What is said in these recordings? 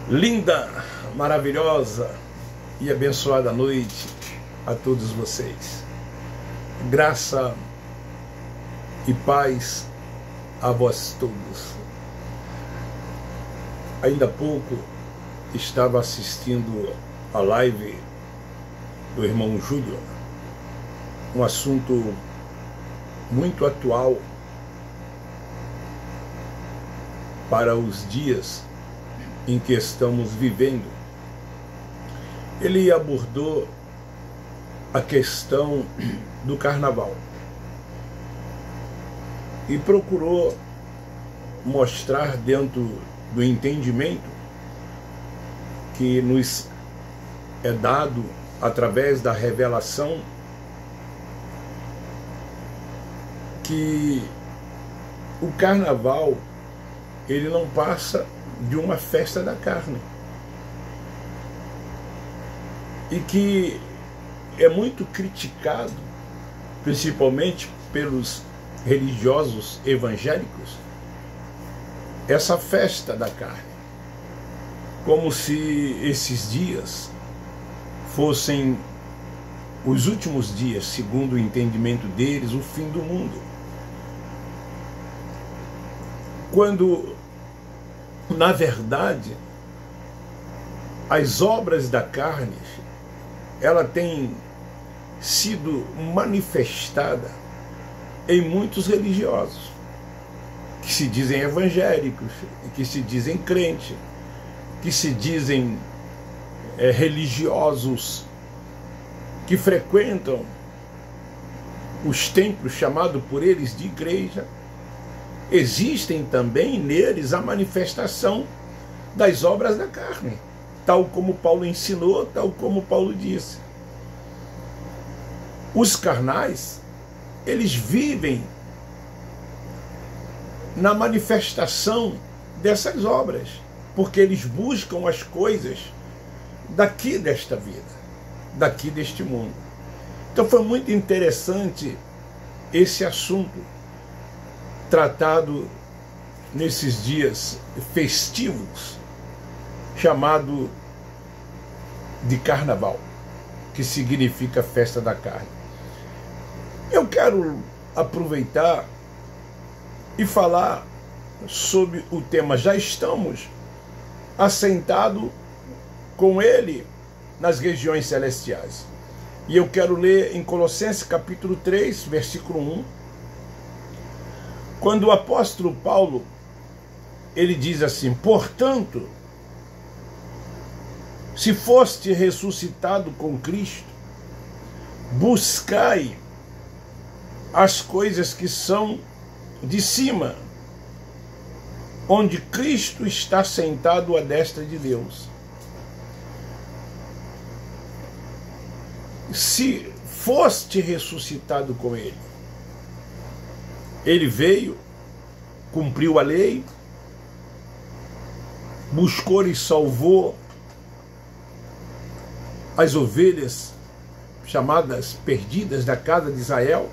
Linda, maravilhosa e abençoada noite a todos vocês. Graça e paz a vós todos. Ainda há pouco estava assistindo a live do irmão Júlio, um assunto muito atual para os dias em que estamos vivendo. Ele abordou a questão do carnaval e procurou mostrar, dentro do entendimento que nos é dado através da revelação, que o carnaval ele não passa de uma festa da carne, e que é muito criticado, principalmente pelos religiosos evangélicos, essa festa da carne, como se esses dias fossem os últimos dias, segundo o entendimento deles, o fim do mundo. Quando, na verdade, as obras da carne, ela tem sido manifestada em muitos religiosos, que se dizem evangélicos, que se dizem crentes, que se dizem religiosos, que frequentam os templos chamados por eles de igreja. Existem também neles a manifestação das obras da carne, tal como Paulo ensinou, tal como Paulo disse. Os carnais, eles vivem na manifestação dessas obras, porque eles buscam as coisas daqui desta vida, daqui deste mundo. Então foi muito interessante esse assunto tratado nesses dias festivos, chamado de carnaval, que significa festa da carne. Eu quero aproveitar e falar sobre o tema. Já estamos assentados com ele nas regiões celestiais. E eu quero ler em Colossenses capítulo 3, versículo 1, quando o apóstolo Paulo, ele diz assim: portanto, se foste ressuscitado com Cristo, buscai as coisas que são de cima, onde Cristo está sentado à destra de Deus. Se foste ressuscitado com Ele, Ele veio, cumpriu a lei, buscou e salvou as ovelhas chamadas perdidas da casa de Israel,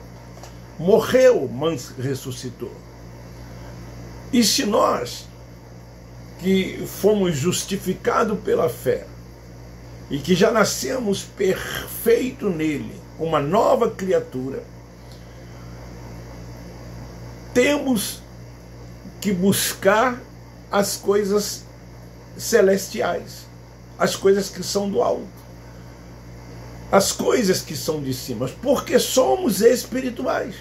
morreu, mas ressuscitou. E se nós, que fomos justificados pela fé, e que já nascemos perfeito nele, uma nova criatura, temos que buscar as coisas celestiais, as coisas que são do alto, as coisas que são de cima, porque somos espirituais.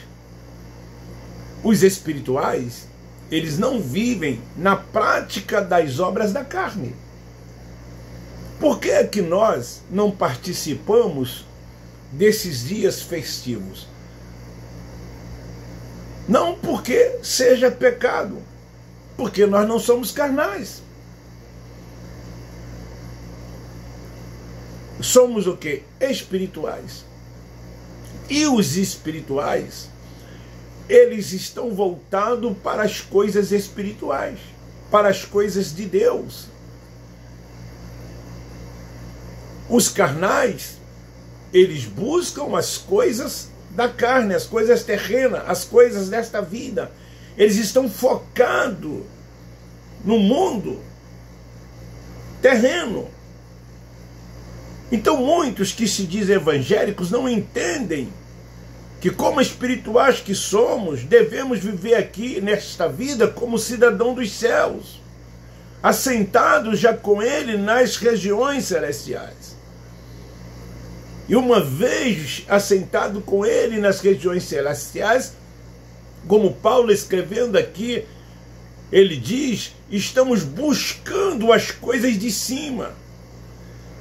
Os espirituais, eles não vivem na prática das obras da carne. Por que é que nós não participamos desses dias festivos? Não porque seja pecado, porque nós não somos carnais. Somos o quê? Espirituais. E os espirituais, eles estão voltados para as coisas espirituais, para as coisas de Deus. Os carnais, eles buscam as coisas da carne, as coisas terrenas, as coisas desta vida. Eles estão focados no mundo, terreno. Então muitos que se dizem evangélicos não entendem que, como espirituais que somos, devemos viver aqui nesta vida como cidadão dos céus, assentados já com ele nas regiões celestiais. E uma vez assentado com ele nas regiões celestiais, como Paulo escrevendo aqui, ele diz, estamos buscando as coisas de cima.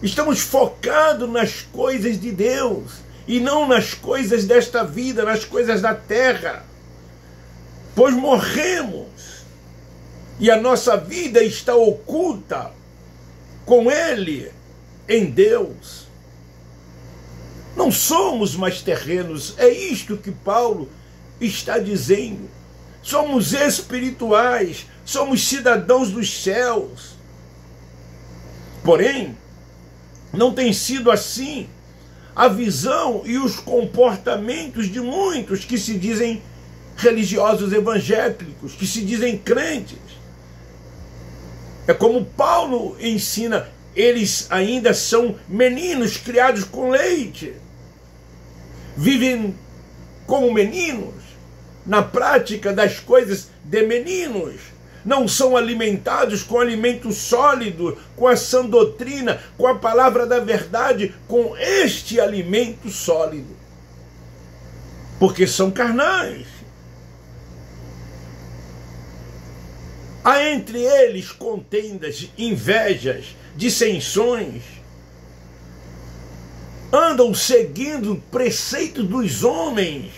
Estamos focados nas coisas de Deus e não nas coisas desta vida, nas coisas da terra. Pois morremos e a nossa vida está oculta com Ele em Deus. Não somos mais terrenos, é isto que Paulo está dizendo. Somos espirituais, somos cidadãos dos céus. Porém, não tem sido assim a visão e os comportamentos de muitos que se dizem religiosos evangélicos, que se dizem crentes. É como Paulo ensina, eles ainda são meninos criados com leite. Vivem como meninos, na prática das coisas de meninos. Não são alimentados com alimento sólido, com a sã doutrina, com a palavra da verdade, com este alimento sólido. Porque são carnais. Há entre eles contendas, invejas, dissensões. Andam seguindo preceitos dos homens.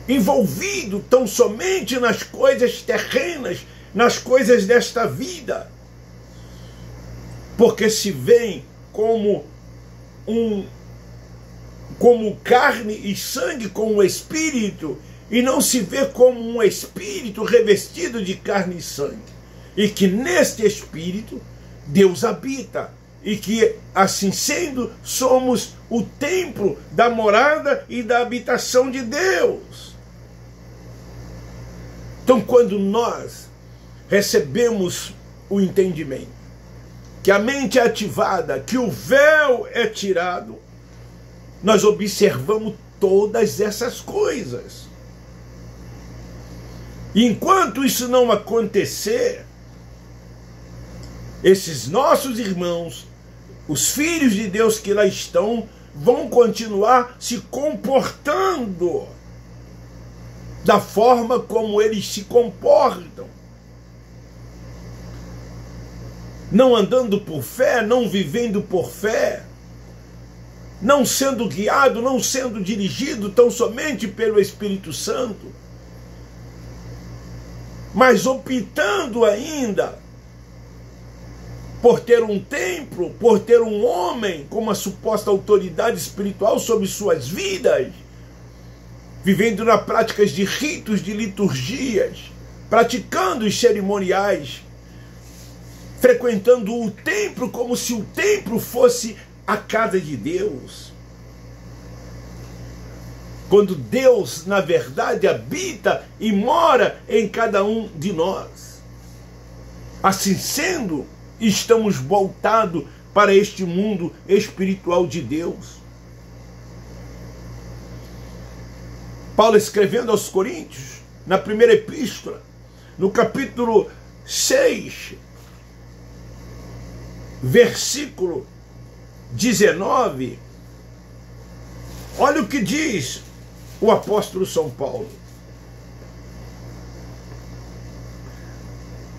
Envolvido tão somente nas coisas terrenas, nas coisas desta vida, porque se veem como carne e sangue, como um espírito, e não se vê como um espírito revestido de carne e sangue, e que neste espírito Deus habita, e que, assim sendo, somos o templo da morada e da habitação de Deus. Então, quando nós recebemos o entendimento, que a mente é ativada, que o véu é tirado, nós observamos todas essas coisas. E enquanto isso não acontecer, esses nossos irmãos, os filhos de Deus que lá estão, vão continuar se comportando da forma como eles se comportam. Não andando por fé, não vivendo por fé, não sendo guiado, não sendo dirigido tão somente pelo Espírito Santo, mas optando ainda por ter um templo, por ter um homem com uma suposta autoridade espiritual sobre suas vidas, vivendo na prática de ritos, de liturgias, praticando os cerimoniais, frequentando o templo como se o templo fosse a casa de Deus. Quando Deus, na verdade, habita e mora em cada um de nós. Assim sendo, estamos voltados para este mundo espiritual de Deus. Paulo escrevendo aos Coríntios, na primeira epístola, no capítulo 6, versículo 19, olha o que diz o apóstolo São Paulo.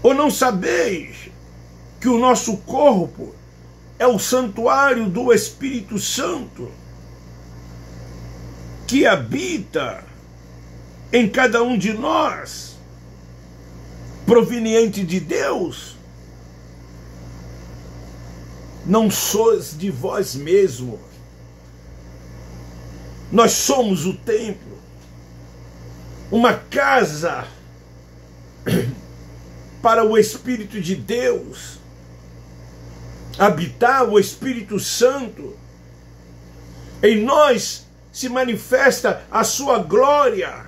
Ou não sabeis que o nosso corpo é o santuário do Espírito Santo, que habita em cada um de nós, proveniente de Deus? Não sois de vós mesmo. Nós somos o templo, uma casa para o Espírito de Deus habitar, o Espírito Santo. Em nós se manifesta a sua glória.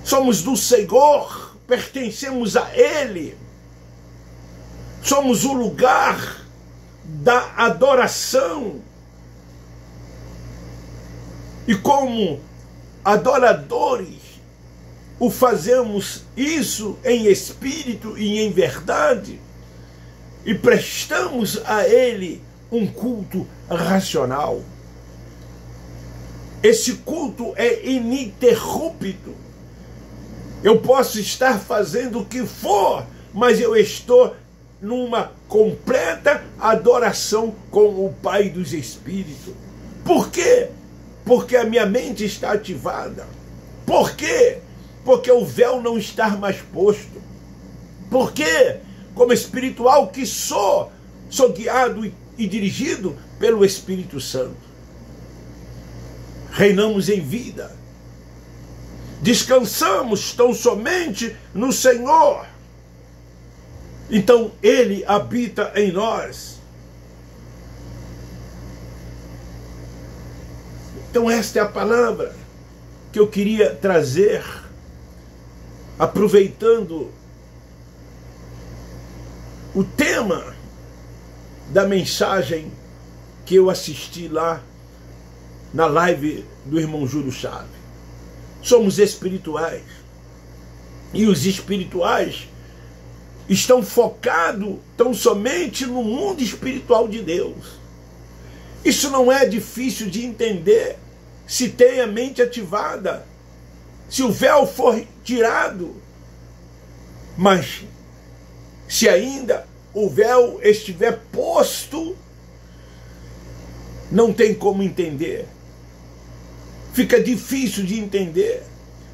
somos do Senhor, pertencemos a Ele, somos o lugar da adoração. E como adoradores, o fazemos isso em espírito e em verdade, e prestamos a Ele um culto racional. Esse culto é ininterrupto. Eu posso estar fazendo o que for, mas eu estou numa completa adoração com o Pai dos Espíritos. Por quê? Porque a minha mente está ativada. Por quê? Porque o véu não está mais posto. Por quê? Como espiritual que sou guiado e dirigido pelo Espírito Santo. Reinamos em vida. Descansamos tão somente no Senhor. Então Ele habita em nós. Então esta é a palavra que eu queria trazer, aproveitando o tema da mensagem que eu assisti lá na live do irmão Júlio Chave. Somos espirituais. E os espirituais estão focados tão somente no mundo espiritual de Deus. Isso não é difícil de entender se tem a mente ativada, se o véu for tirado. Mas se ainda o véu estiver posto, não tem como entender. Fica difícil de entender,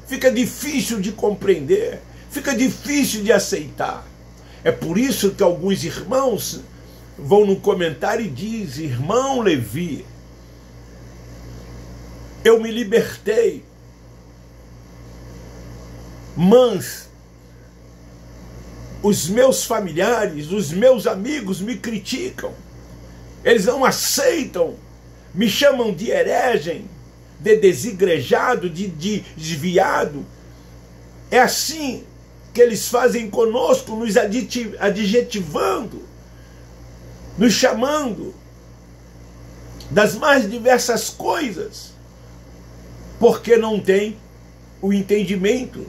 fica difícil de compreender, fica difícil de aceitar. É por isso que alguns irmãos vão no comentário e dizem: irmão Levi, eu me libertei, mas os meus familiares, os meus amigos me criticam, eles não aceitam, me chamam de herege, de desigrejado, de desviado. É assim que eles fazem conosco, nos adjetivando, nos chamando das mais diversas coisas, porque não tem o entendimento,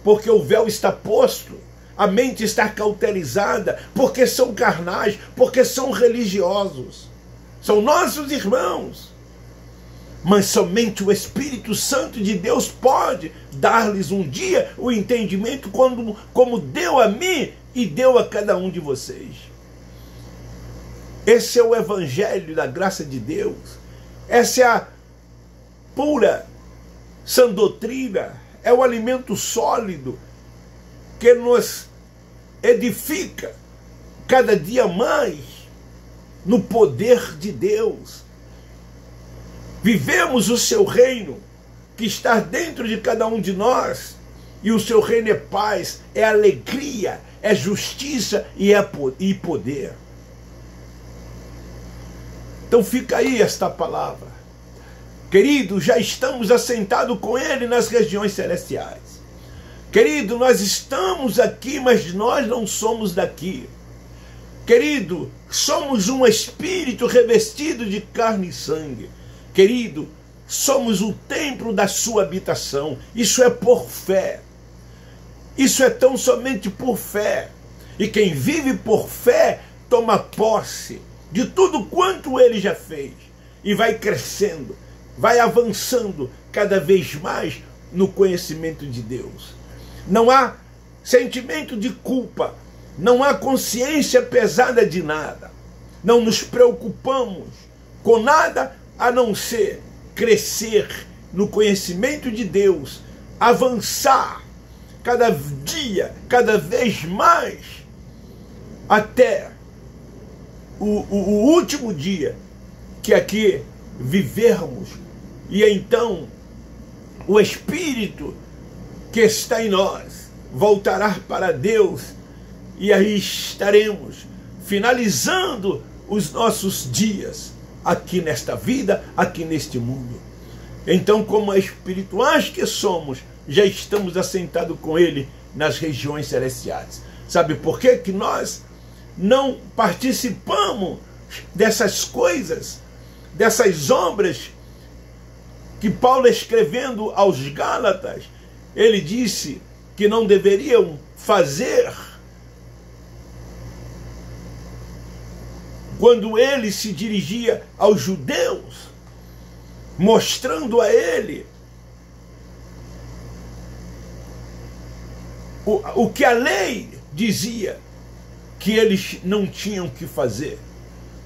porque o véu está posto, a mente está cauterizada, porque são carnais, porque são religiosos, são nossos irmãos. Mas somente o Espírito Santo de Deus pode dar-lhes um dia o entendimento, como deu a mim e deu a cada um de vocês. Esse é o Evangelho da graça de Deus. Essa é a pura sã doutrina. É o alimento sólido que nos edifica cada dia mais no poder de Deus. Vivemos o seu reino, que está dentro de cada um de nós, e o seu reino é paz, é alegria, é justiça e poder. Então fica aí esta palavra. Querido, já estamos assentados com Ele nas regiões celestiais. Querido, nós estamos aqui, mas nós não somos daqui. Querido, somos um espírito revestido de carne e sangue. Querido, somos o templo da sua habitação. Isso é por fé. Isso é tão somente por fé. E quem vive por fé toma posse de tudo quanto ele já fez. E vai crescendo, vai avançando cada vez mais no conhecimento de Deus. Não há sentimento de culpa, não há consciência pesada de nada. Não nos preocupamos com nada a não ser crescer no conhecimento de Deus, avançar cada dia, cada vez mais, até o último dia que aqui vivermos. E então o Espírito que está em nós voltará para Deus, e aí estaremos finalizando os nossos dias aqui nesta vida, aqui neste mundo. Então, como espirituais que somos, já estamos assentados com Ele nas regiões celestiais. Sabe por quê? Que nós não participamos dessas coisas, dessas obras que Paulo, escrevendo aos Gálatas, ele disse que não deveriam fazer quando ele se dirigia aos judeus, mostrando a ele o que a lei dizia que eles não tinham que fazer,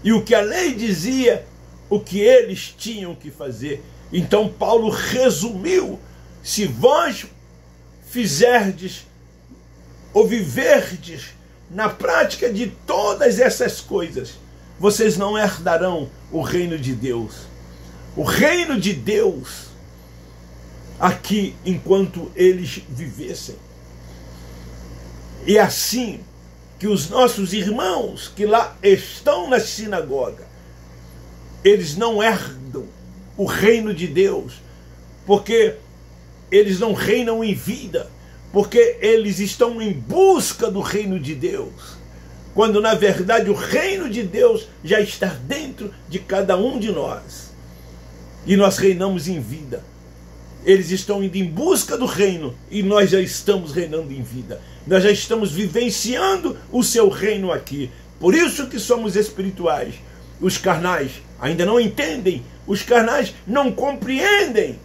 e o que a lei dizia o que eles tinham que fazer. Então Paulo resumiu: se vós fizerdes ou viverdes na prática de todas essas coisas, vocês não herdarão o reino de Deus. O reino de Deus aqui enquanto eles vivessem. E assim que os nossos irmãos que lá estão na sinagoga, eles não herdam o reino de Deus, porque eles não reinam em vida, porque eles estão em busca do reino de Deus, quando na verdade o reino de Deus já está dentro de cada um de nós, e nós reinamos em vida. Eles estão indo em busca do reino, e nós já estamos reinando em vida. Nós já estamos vivenciando o seu reino aqui. Por isso que somos espirituais. Os carnais ainda não entendem, os carnais não compreendem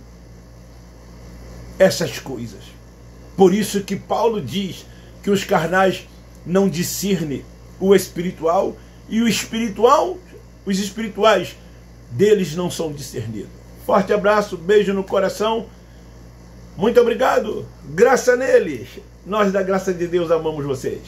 essas coisas. Por isso que Paulo diz que os carnais não discernem o espiritual, e os espirituais deles não são discernidos. Forte abraço, beijo no coração. Muito obrigado. Graça neles. Nós da graça de Deus amamos vocês.